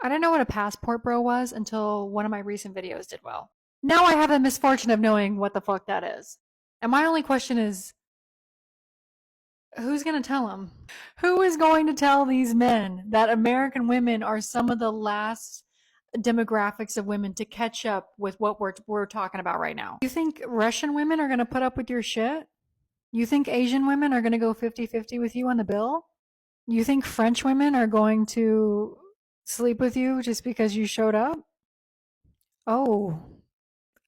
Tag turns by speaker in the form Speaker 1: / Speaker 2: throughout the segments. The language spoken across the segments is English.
Speaker 1: I didn't know what a passport bro was until one of my recent videos did well. Now I have the misfortune of knowing what the fuck that is. And my only question is, who's going to tell them? Who is going to tell these men that American women are some of the last demographics of women to catch up with what we're talking about right now? You think Russian women are going to put up with your shit? You think Asian women are going to go 50-50 with you on the bill? You think French women are going to sleep with you just because you showed up? Oh,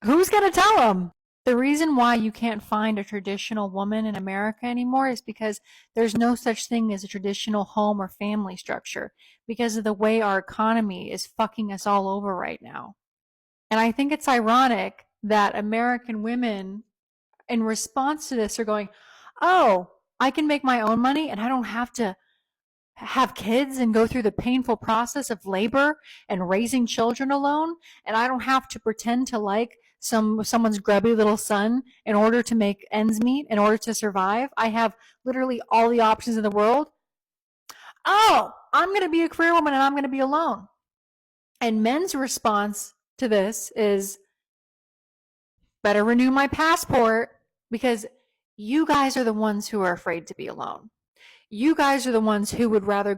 Speaker 1: who's going to tell them? The reason why you can't find a traditional woman in America anymore is because there's no such thing as a traditional home or family structure because of the way our economy is fucking us all over right now. And I think it's ironic that American women, in response to this, are going, oh, I can make my own money and I don't have to have kids and go through the painful process of labor and raising children alone, and I don't have to pretend to like someone's grubby little son in order to make ends meet, in order to survive. I have literally all the options in the world. Oh, I'm going to be a career woman and I'm going to be alone. And men's response to this is, better renew my passport, because you guys are the ones who are afraid to be alone. You guys are the ones who would rather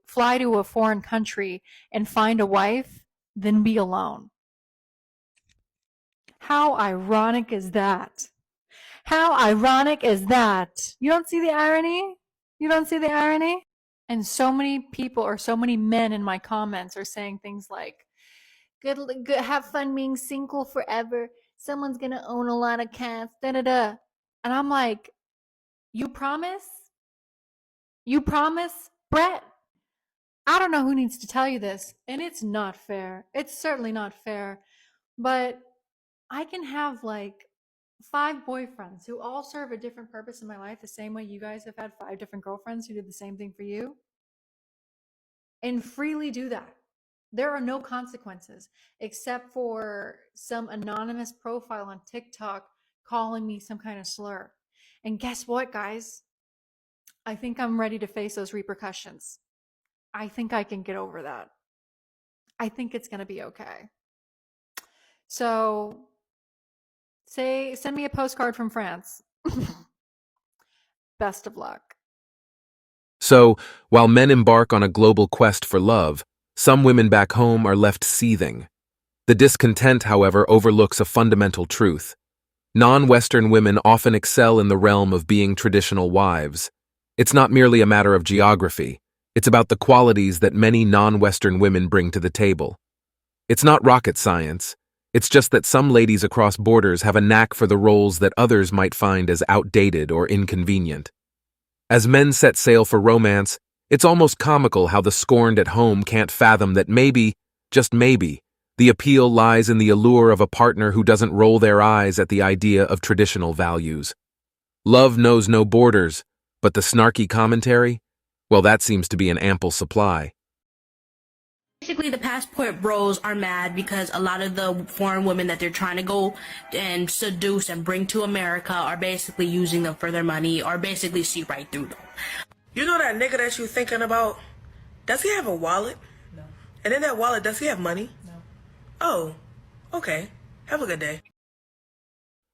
Speaker 1: fly to a foreign country and find a wife than be alone. How ironic is that? How ironic is that? You don't see the irony? You don't see the irony? And so many people, or so many men in my comments, are saying things like, good, have fun being single forever. Someone's gonna own a lot of cats, da-da-da. And I'm like, you promise? You promise, Brett? I don't know who needs to tell you this, and it's not fair. It's certainly not fair. But I can have like 5 boyfriends who all serve a different purpose in my life, the same way you guys have had 5 different girlfriends who did the same thing for you, and freely do that. There are no consequences except for some anonymous profile on TikTok calling me some kind of slur. And guess what, guys? I think I'm ready to face those repercussions. I think I can get over that. I think it's going to be okay. So, send me a postcard from France. Best of luck.
Speaker 2: So, while men embark on a global quest for love, some women back home are left seething. The discontent, however, overlooks a fundamental truth. Non-Western women often excel in the realm of being traditional wives. It's not merely a matter of geography. It's about the qualities that many non-Western women bring to the table. It's not rocket science. It's just that some ladies across borders have a knack for the roles that others might find as outdated or inconvenient. As men set sail for romance, it's almost comical how the scorned at home can't fathom that maybe, just maybe, the appeal lies in the allure of a partner who doesn't roll their eyes at the idea of traditional values. Love knows no borders, but the snarky commentary? Well, that seems to be an ample supply.
Speaker 3: Basically, the passport bros are mad because a lot of the foreign women that they're trying to go and seduce and bring to America are basically using them for their money, or basically see right through them.
Speaker 4: You know that nigga that you thinking about? Does he have a wallet?
Speaker 5: No.
Speaker 4: And in that wallet, does he have money?
Speaker 5: No.
Speaker 4: Oh, okay. Have a good day.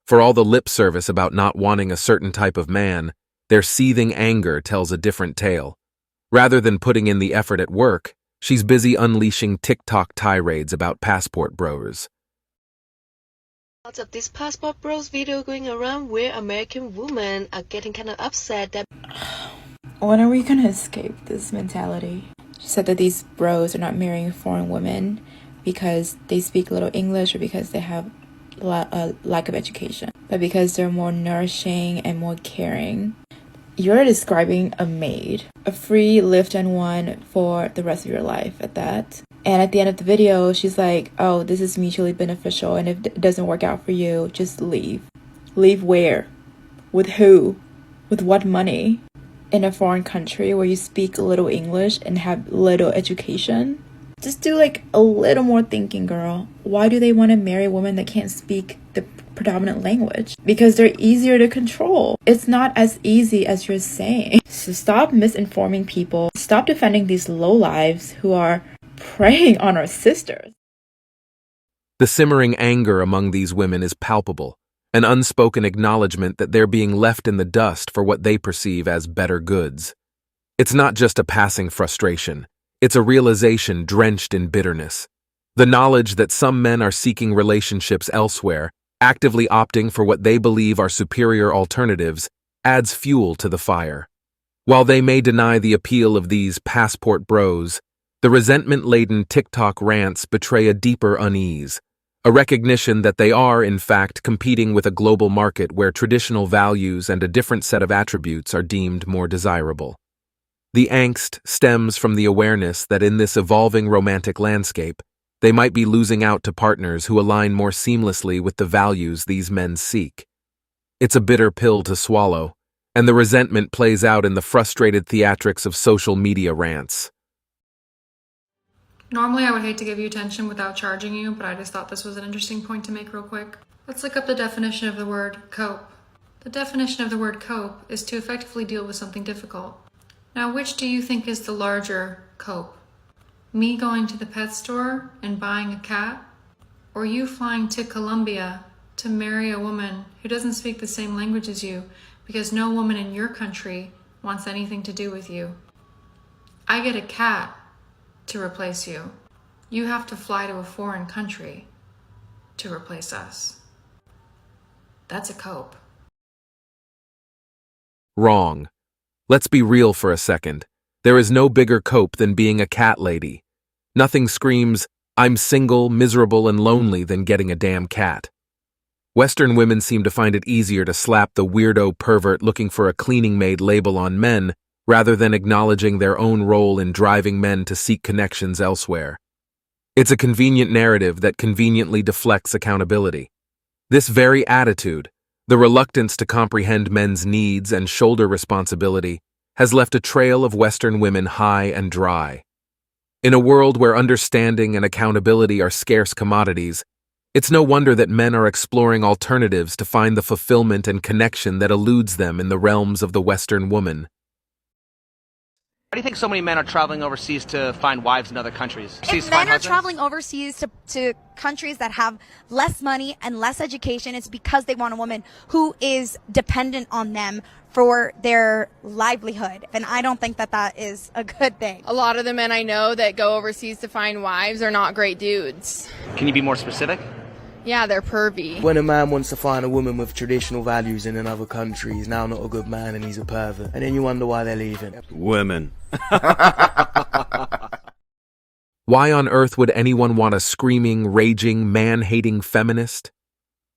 Speaker 2: For all the lip service about not wanting a certain type of man, their seething anger tells a different tale. Rather than putting in the effort at work, she's busy unleashing TikTok tirades about passport bros.
Speaker 6: Lots of this passport bros video going around where American women are getting kind of upset that
Speaker 5: When are we gonna escape this mentality? She said that these bros are not marrying foreign women because they speak little English or because they have a lack of education, but because they're more nourishing and more caring. You're describing a maid, a free lift and one for the rest of your life at that. And at the end of the video, she's like, oh, this is mutually beneficial, and if it doesn't work out for you, just leave. Leave where? With who? With what money? In a foreign country where you speak little English and have little education? Just do like a little more thinking, girl. Why do they want to marry a woman that can't speak the predominant language? Because they're easier to control. It's not as easy as you're saying. So stop misinforming people. Stop defending these lowlives who are preying on our sisters.
Speaker 2: The simmering anger among these women is palpable, an unspoken acknowledgement that they're being left in the dust for what they perceive as better goods. It's not just a passing frustration, it's a realization drenched in bitterness. The knowledge that some men are seeking relationships elsewhere, actively opting for what they believe are superior alternatives, adds fuel to the fire. While they may deny the appeal of these passport bros, the resentment-laden TikTok rants betray a deeper unease, a recognition that they are, in fact, competing with a global market where traditional values and a different set of attributes are deemed more desirable. The angst stems from the awareness that in this evolving romantic landscape, they might be losing out to partners who align more seamlessly with the values these men seek. It's a bitter pill to swallow, and the resentment plays out in the frustrated theatrics of social media rants.
Speaker 1: Normally I would hate to give you attention without charging you, but I just thought this was an interesting point to make real quick. Let's look up the definition of the word cope. The definition of the word cope is to effectively deal with something difficult. Now, which do you think is the larger cope? Me going to the pet store and buying a cat? Or you flying to Colombia to marry a woman who doesn't speak the same language as you because no woman in your country wants anything to do with you? I get a cat to replace you. You have to fly to a foreign country to replace us. That's a cope.
Speaker 2: Wrong. Let's be real for a second. There is no bigger cope than being a cat lady. Nothing screams, I'm single, miserable, and lonely than getting a damn cat. Western women seem to find it easier to slap the weirdo pervert looking for a cleaning maid label on men rather than acknowledging their own role in driving men to seek connections elsewhere. It's a convenient narrative that conveniently deflects accountability. This very attitude, the reluctance to comprehend men's needs and shoulder responsibility, has left a trail of Western women high and dry. In a world where understanding and accountability are scarce commodities, it's no wonder that men are exploring alternatives to find the fulfillment and connection that eludes them in the realms of the Western woman.
Speaker 7: Why do you think so many men are traveling overseas to find wives in other countries?
Speaker 8: If men are traveling overseas to countries that have less money and less education, it's because they want a woman who is dependent on them for their livelihood. And I don't think that that is a good thing.
Speaker 9: A lot of the men I know that go overseas to find wives are not great dudes.
Speaker 7: Can you be more specific?
Speaker 9: Yeah, they're pervy.
Speaker 10: When a man wants to find a woman with traditional values in another country, he's now not a good man and he's a pervert. And then you wonder why they're leaving.
Speaker 11: Women.
Speaker 2: Why on earth would anyone want a screaming, raging, man-hating feminist?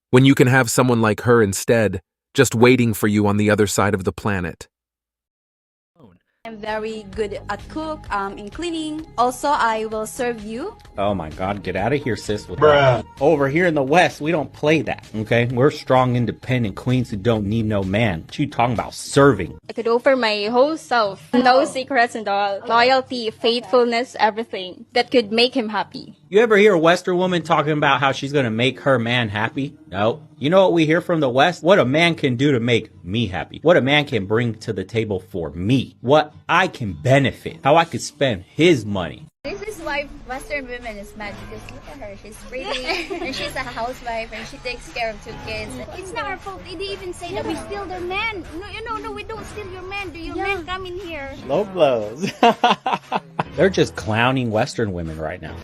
Speaker 2: When you can have someone like her instead, just waiting for you on the other side of the planet.
Speaker 12: I'm very good at cook, in cleaning. Also, I will serve you.
Speaker 13: Oh my God, get out of here, sis. With that. Over here in the West, we don't play that, okay? We're strong, independent queens who don't need no man. What you talking about serving?
Speaker 12: I could offer my whole self. No secrets and all. Loyalty, faithfulness, everything that could make him happy.
Speaker 13: You ever hear a Western woman talking about how she's gonna make her man happy? No. You know what we hear from the West? What a man can do to make me happy. What a man can bring to the table for me. What I can benefit. How I could spend his money.
Speaker 14: This is why Western women is mad, because look at her, she's pretty, and she's a housewife, and she takes care of 2 kids.
Speaker 15: It's not our fault. They even say that we steal their man. No, we don't steal your man. Do your men come in here?
Speaker 13: Low blows. They're just clowning Western women right now.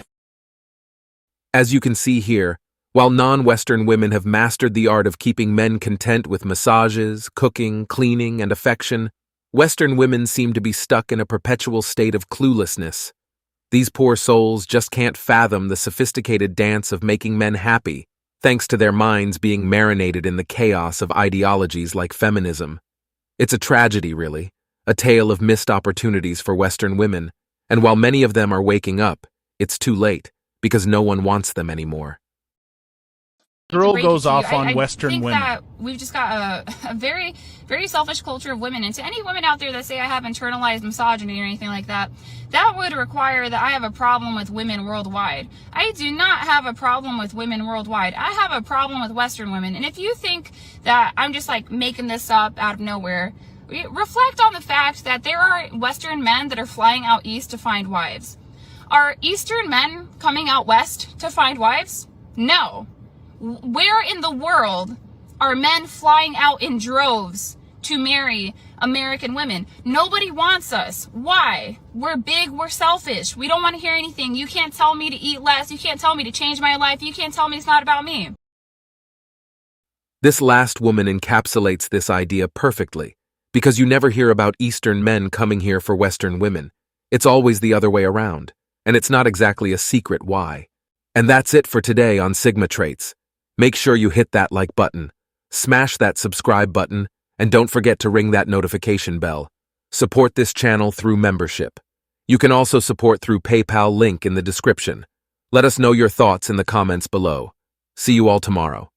Speaker 2: As you can see here, while non-Western women have mastered the art of keeping men content with massages, cooking, cleaning, and affection, Western women seem to be stuck in a perpetual state of cluelessness. These poor souls just can't fathom the sophisticated dance of making men happy, thanks to their minds being marinated in the chaos of ideologies like feminism. It's a tragedy, really, a tale of missed opportunities for Western women, and while many of them are waking up, it's too late, because no one wants them anymore.
Speaker 16: Girl goes off on Western
Speaker 17: women.
Speaker 16: women.
Speaker 17: I think that we've just got a very, very selfish culture of women. And to any women out there that say I have internalized misogyny or anything like that, that would require that I have a problem with women worldwide. I do not have a problem with women worldwide. I have a problem with Western women. And if you think that I'm just like making this up out of nowhere, reflect on the fact that there are Western men that are flying out east to find wives. Are Eastern men coming out west to find wives? No. Where in the world are men flying out in droves to marry American women? Nobody wants us. Why? We're big, we're selfish. We don't want to hear anything. You can't tell me to eat less. You can't tell me to change my life. You can't tell me it's not about me.
Speaker 2: This last woman encapsulates this idea perfectly, because you never hear about Eastern men coming here for Western women. It's always the other way around, and it's not exactly a secret why. And that's it for today on Sigma Traits. Make sure you hit that like button, smash that subscribe button, and don't forget to ring that notification bell. Support this channel through membership. You can also support through PayPal link in the description. Let us know your thoughts in the comments below. See you all tomorrow.